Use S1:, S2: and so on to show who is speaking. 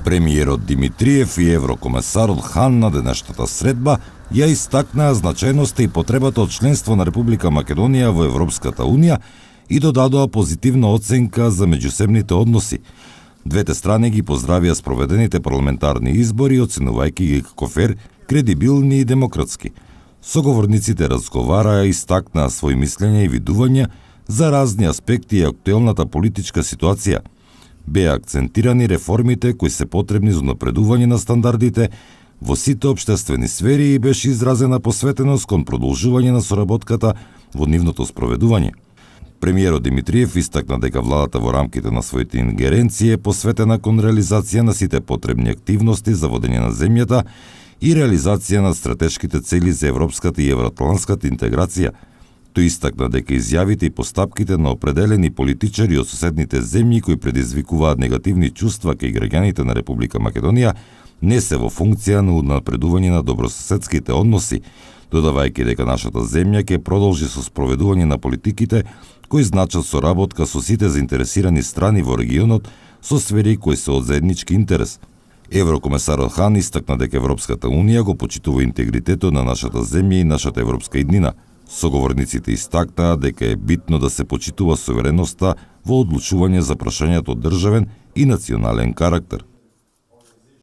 S1: Премиерот Димитриев и еврокомесарот Хан на денешната средба ја истакнаа значајноста и потребата од членство на Република Македонија во Европската Унија и додадоа позитивна оценка за меѓусебните односи. Двете страни ги поздравија спроведените парламентарни избори, оценувајќи ги како фер, кредибилни и демократски. Соговорниците разговараа и истакнаа свои мислења и видувања за разни аспекти и актуелната политичка ситуација. Беа акцентирани реформите кои се потребни за напредување на стандардите во сите општествени сфери и беше изразена посветеност кон продолжување на соработката во нивното спроведување. Премиерот Димитриев истакна дека владата во рамките на своите ингеренции е посветена кон реализација на сите потребни активности за водење на земјата и реализација на стратешките цели за европската и евроатлантската интеграција. Тој истакна дека изјавите и постапките на определени политичари од соседните земји кои предизвикуваат негативни чувства кај граѓаните на Република Македонија не се во функција на напредување на добрососедските односи, додавајќи дека нашата земја ќе продолжи со спроведување на политиките кои значат соработка со сите заинтересирани страни во регионот со сфери кои се од заеднички интерес. Еврокомесарот Хан истакна дека Европската Унија го почитува интегритетот на нашата земја и нашата европска иднина. Соговорниците истакнаа дека е битно да се почитува сувереноста во одлучување за прашањата од државен и национален карактер.